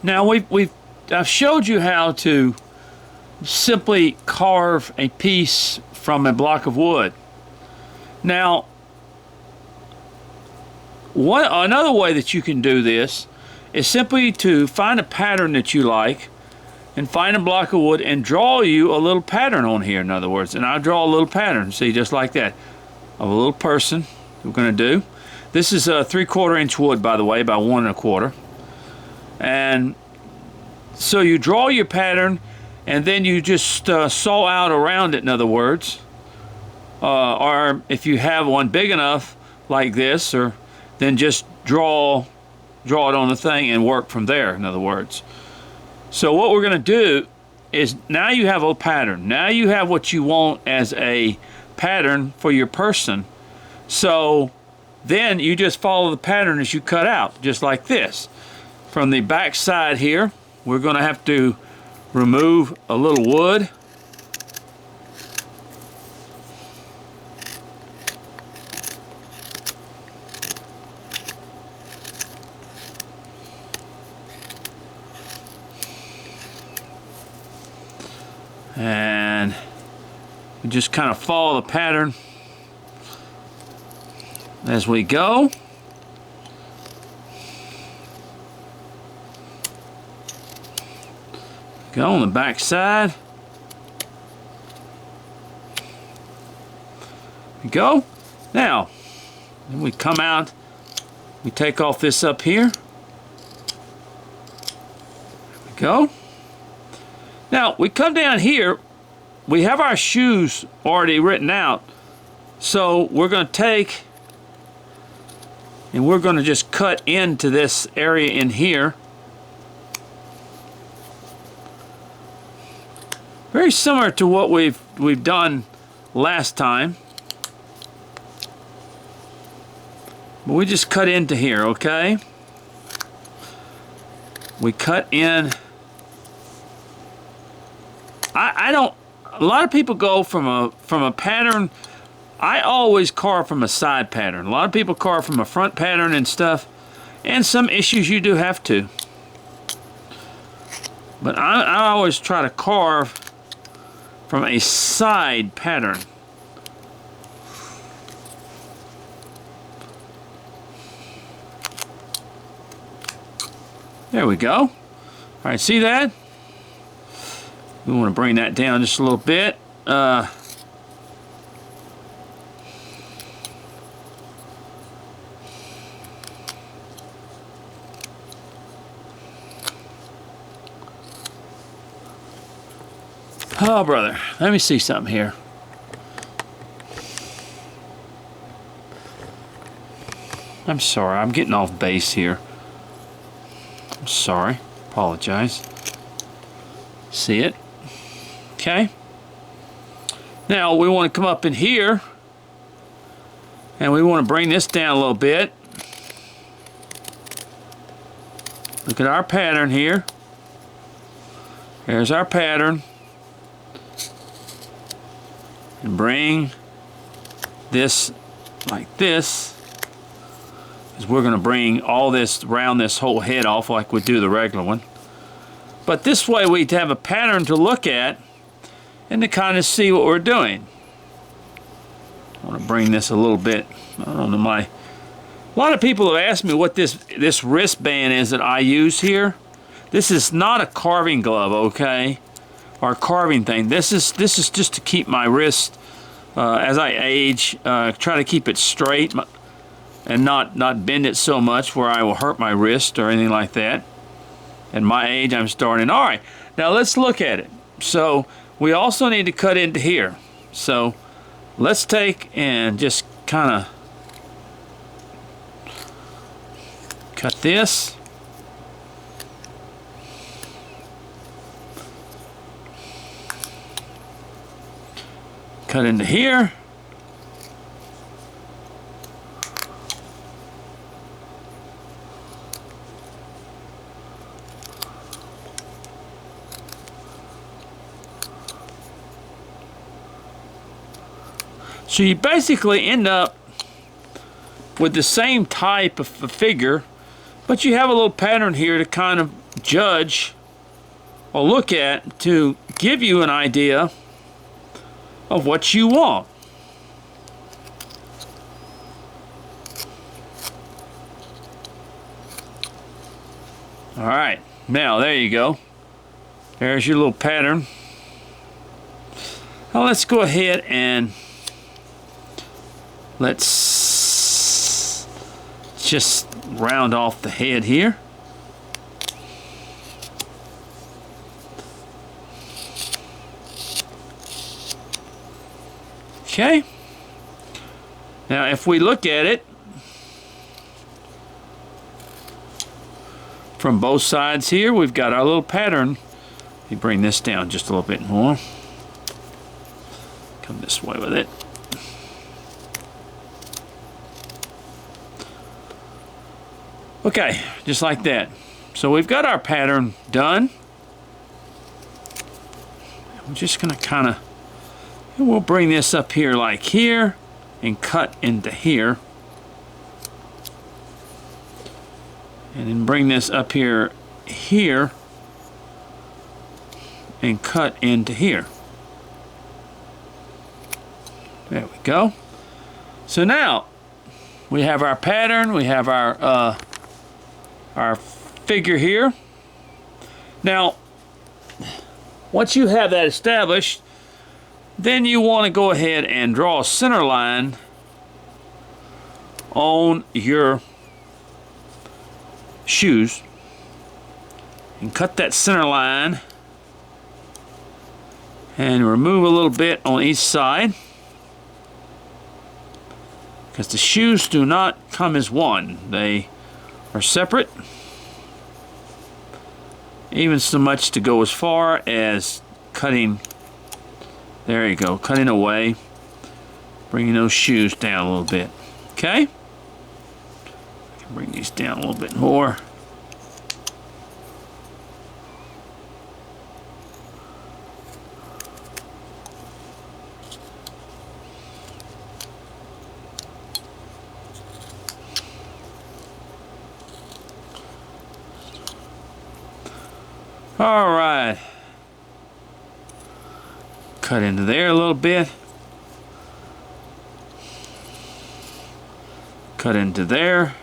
Now I've showed you how to simply carve a piece from a block of wood. Now, another way that you can do this is simply to find a pattern that you like and find a block of wood and draw you a little pattern on here, in other words. And I'll draw a little pattern, see, just like that, of a little person we're going to do. This is a 3/4 inch wood, by the way, by 1 1/4. And so you draw your pattern, and then you just saw out around it, in other words. Or if you have one big enough, like this, or then just draw it on the thing and work from there, in other words. So what we're going to do is, now you have a pattern. Now you have what you want as a pattern for your person. So then you just follow the pattern as you cut out, just like this. From the back side here, we're going to have to remove a little wood. And we just kind of follow the pattern as we go. Go on the back side. We go. Now, then we come out, we take off this up here. There we go. Now, we come down here, we have our shoes already written out, so we're going to take and we're going to just cut into this area in here. Very similar to what we've done last time. But we just cut into here, okay? We cut in. I don't, a lot of people go from a pattern. I always carve from a side pattern. A lot of people carve from a front pattern and stuff, and some issues you do have to. But I always try to carve from a side pattern. There we go. All right, see that? We want to bring that down just a little bit. Oh, brother, let me see something here. I'm sorry, I'm getting off base here. I'm sorry, apologize. See it? Okay. Now we want to come up in here and we want to bring this down a little bit. Look at our pattern here. There's our pattern. And bring this like this, because we're going to bring all this, round this whole head off like we do the regular one. But this way we have a pattern to look at and to kind of see what we're doing. I want to bring this a little bit. I don't know, a lot of people have asked me what this wristband is that I use here. This is not a carving glove, okay, or a carving thing. This is just to keep my wrist as I age, try to keep it straight and not bend it so much where I will hurt my wrist or anything like that. At my age, I'm starting. All right, now let's look at it. So we also need to cut into here. So let's take and just kind of cut this. Cut into here. So you basically end up with the same type of figure, but you have a little pattern here to kind of judge or look at to give you an idea of what you want. All right, now there you go. There's your little pattern. Now let's go ahead and let's just round off the head here. Okay. Now if we look at it from both sides here, we've got our little pattern. Let me bring this down just a little bit more. Come this way with it. Okay, just like that. So we've got our pattern done. I'm just going to kind of, we'll bring this up here like here and cut into here. And then bring this up here and cut into here. There we go. So now we have our pattern, we have our figure here. Now once you have that established, then you want to go ahead and draw a center line on your shoes and cut that center line and remove a little bit on each side, because the shoes do not come as one. They are separate, even so much to go as far as cutting. There you go, cutting away, bringing those shoes down a little bit. Okay, I can bring these down a little bit more. All right, cut into there a little bit, cut into there.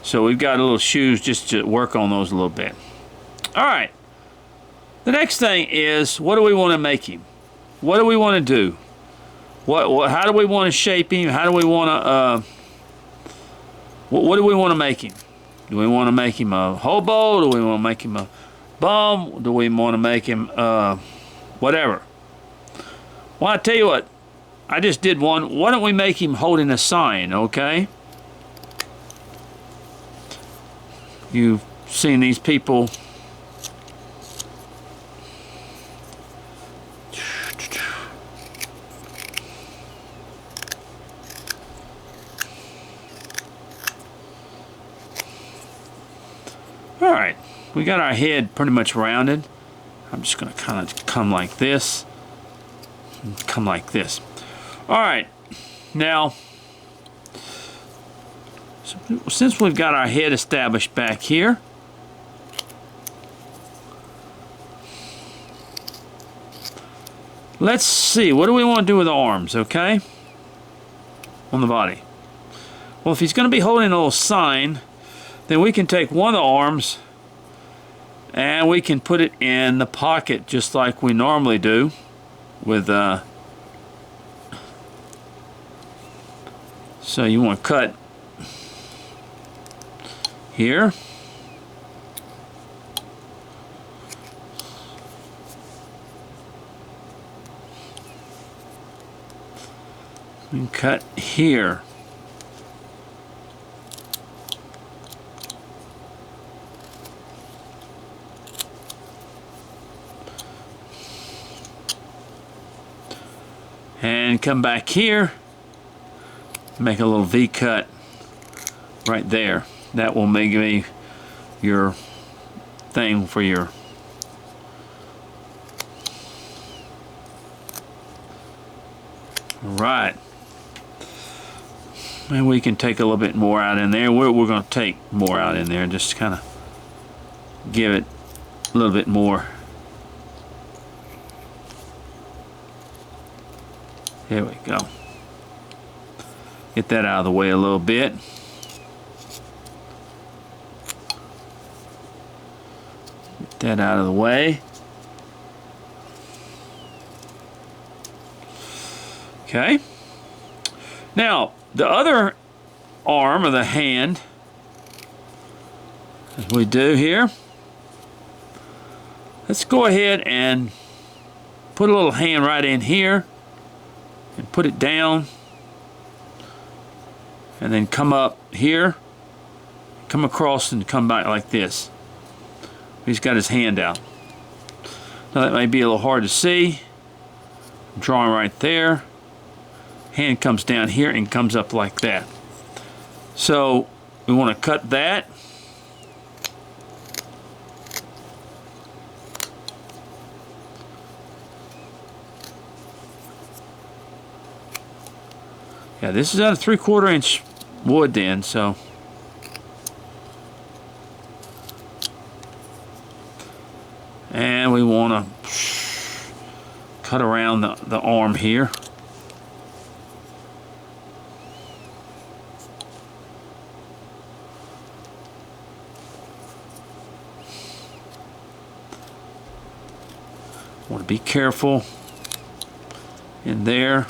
So we've got little shoes just to work on those a little bit. All right, the next thing is, what do we want to make him? What do we want to do? How do we want to shape him? How do we want to what do we want to make him? Do we want to make him a hobo? Do we want to make him a bum? Do we want to make him whatever? Well, I tell you what, I just did one. Why don't we make him holding a sign, okay? You've seen these people. All right, we got our head pretty much rounded. I'm just going to kind of come like this, and come like this. All right, now, since we've got our head established back here, let's see, what do we want to do with the arms, okay, on the body? Well, if he's going to be holding a little sign, then we can take one of the arms and we can put it in the pocket just like we normally do with so you want to cut here, and cut here. And come back here, make a little V cut right there. That will make me your thing for your right. And we can take a little bit more out in there. We're going to take more out in there, just kind of give it a little bit more. Here we go. Get that out of the way a little bit. Get that out of the way. Okay. Now, the other arm of the hand, as we do here, let's go ahead and put a little hand right in here and put it down, and then come up here, come across and come back like this. He's got his hand out. Now that may be a little hard to see. I'm drawing right there. Hand comes down here and comes up like that. So we want to cut that. Yeah, this is out of 3/4 inch wood then, so. And we want to cut around the arm here. Want to be careful in there.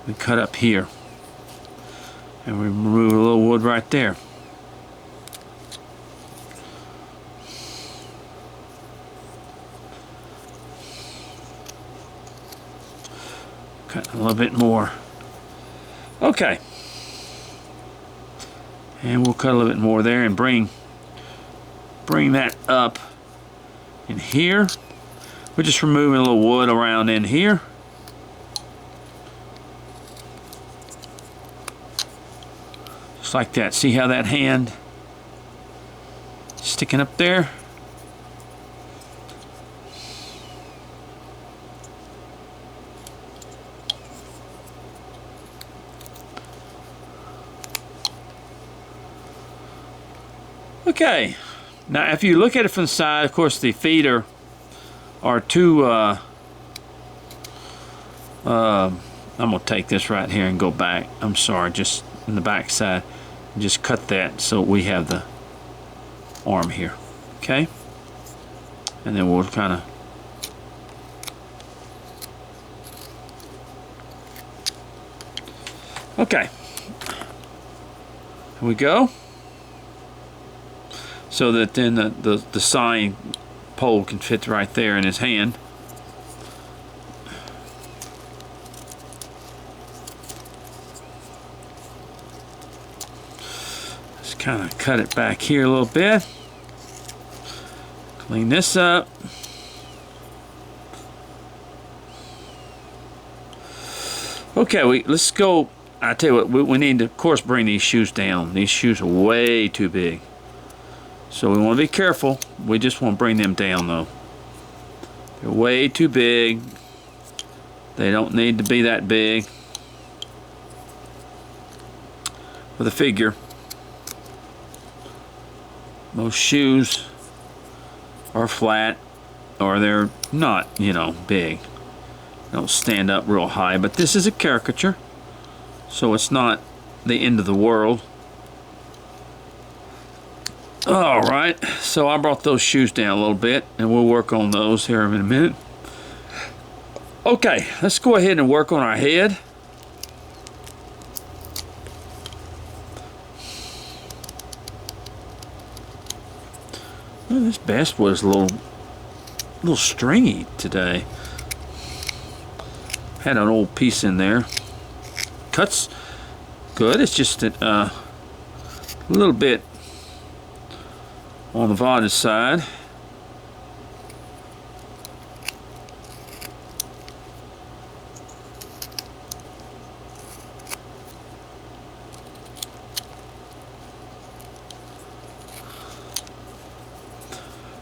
We cut up here, and we remove a little wood right there. Cut a little bit more. Okay. And we'll cut a little bit more there and bring that up in here. We're just removing a little wood around in here. Just like that. See how that hand sticking up there? Okay, now if you look at it from the side, of course the feet are too, I'm going to take this right here and go back. I'm sorry, just in the back side. Just cut that so we have the arm here, okay? And then we'll kind of okay. Here we go. So that then the sign pole can fit right there in his hand. Just kind of cut it back here a little bit. Clean this up. Okay, let's go. I tell you what, we need to, of course, bring these shoes down. These shoes are way too big. So we want to be careful. We just want to bring them down though. They're way too big. They don't need to be that big for the figure. Most shoes are flat or they're not, you know, big. They don't stand up real high, but this is a caricature, so it's not the end of the world. Alright, so I brought those shoes down a little bit, and we'll work on those here in a minute. Okay, let's go ahead and work on our head. Well, this basswood is a little stringy today. Had an old piece in there. Cuts good, it's just a little bit on the varnish side.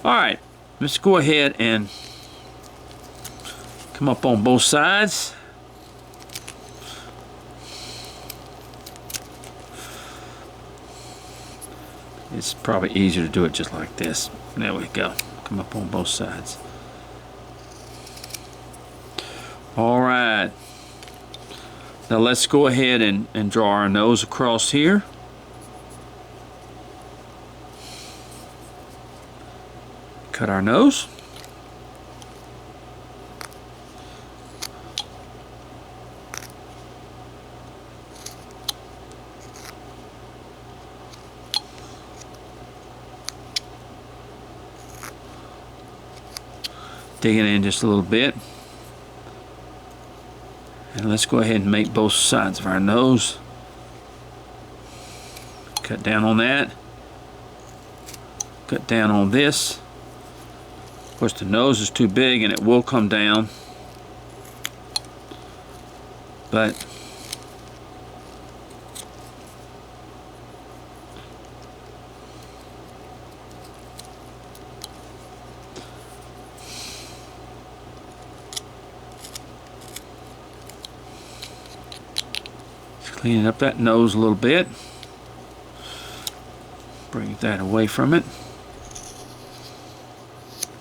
Alright, let's go ahead and come up on both sides. It's probably easier to do it just like this. There we go. Come up on both sides. All right. Now let's go ahead and draw our nose across here. Cut our nose. Dig it in just a little bit. And let's go ahead and make both sides of our nose. Cut down on that. Cut down on this. Of course, the nose is too big and it will come down. But cleaning up that nose a little bit. Bring that away from it.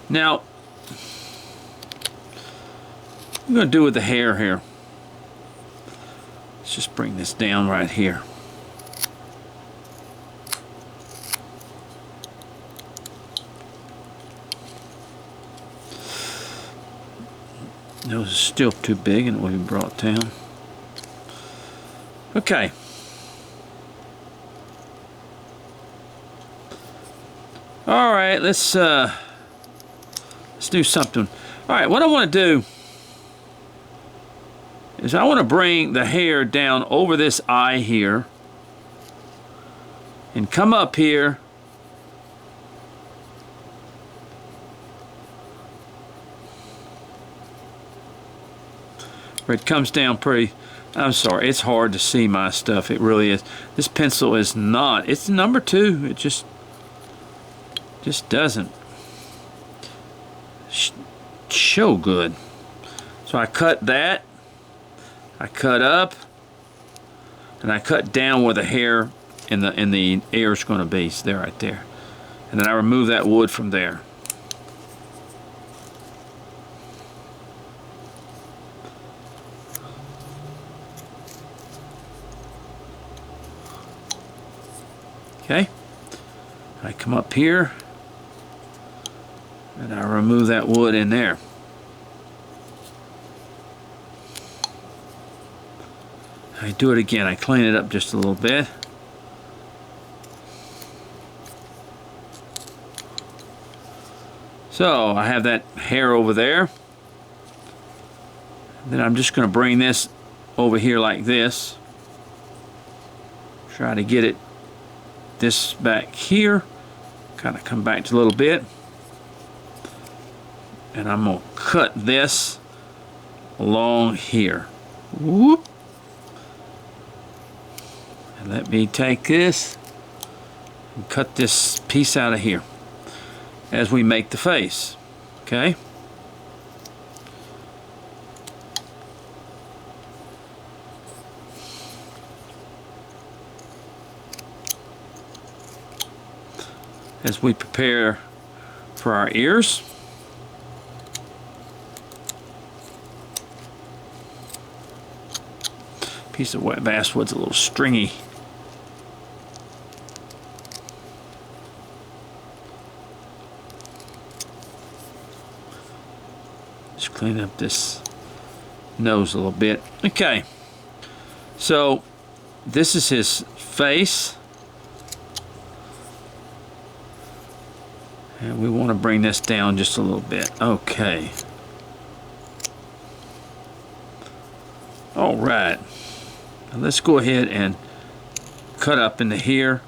Now, I'm going to do with the hair here. Let's just bring this down right here. Nose is still too big and it will be brought down. Okay. All right, let's do something. All right, what I want to do is I want to bring the hair down over this eye here and come up here where it comes down pretty. I'm sorry, it's hard to see my stuff. It really is. This pencil is not. It's number 2. It just doesn't show good. So I cut that. I cut up, and I cut down where the hair in the ear is going to be. So there, right there. And then I remove that wood from there. Okay, I come up here and I remove that wood in there. I do it again. I clean it up just a little bit. So I have that hair over there. Then I'm just going to bring this over here like this. Try to get it this back here, kind of come back to a little bit, and I'm going to cut this along here. Whoop. And let me take this and cut this piece out of here as we make the face. Okay? As we prepare for our ears. Piece of wet basswood's a little stringy. Just clean up this nose a little bit. Okay, so this is his face. And we want to bring this down just a little bit. Okay. All right. Now let's go ahead and cut up into here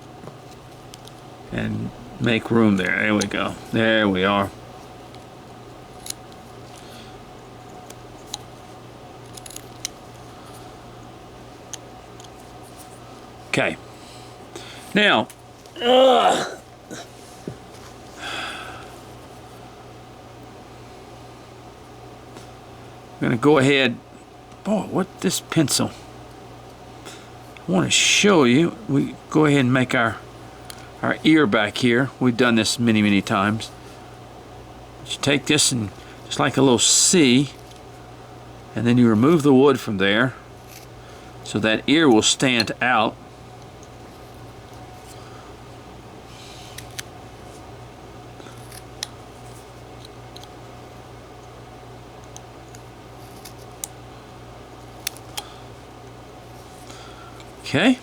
and make room there. There we go. There we are. Okay. Now, I'm going to go ahead. Boy, what this pencil? I want to show you. We go ahead and make our our ear back here. We've done this many times. You take this and just like a little C, and then you remove the wood from there so that ear will stand out. Okay.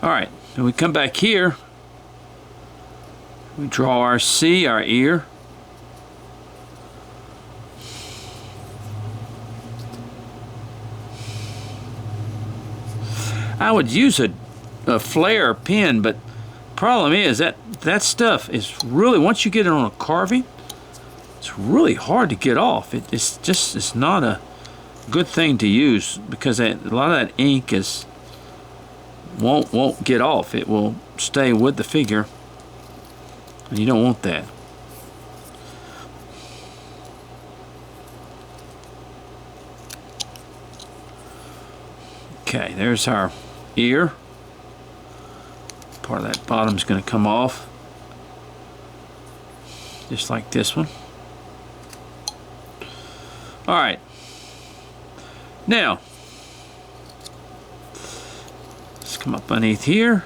All right, then we come back here. We draw our C, our ear. I would use a flare pen, but problem is that stuff is really, once you get it on a carving, it's really hard to get off. It's not a good thing to use because a lot of that ink won't get off. It will stay with the figure, and you don't want that. Okay, there's our ear. Part of that bottom's going to come off, just like this one. All right. Now, let's come up underneath here.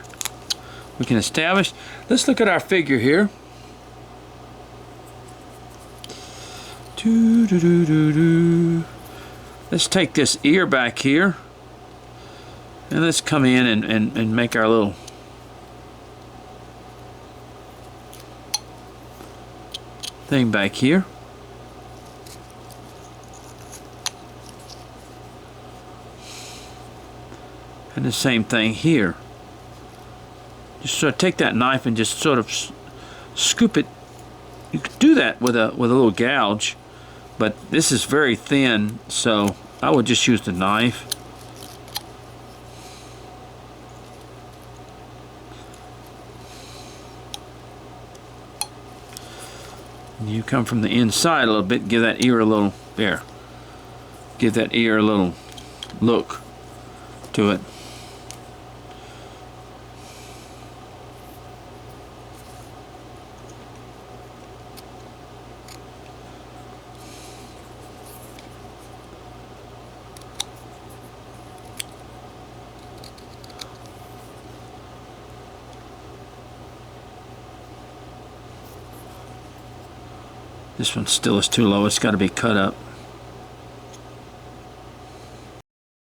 We can establish. Let's look at our figure here. Let's take this ear back here, and let's come in and make our little thing back here. And the same thing here. Just sort of take that knife and just sort of scoop it. You could do that with a little gouge, but this is very thin, so I would just use the knife. And you come from the inside a little bit, give that ear a little, there. Give that ear a little look to it. This one still is too low. It's got to be cut up.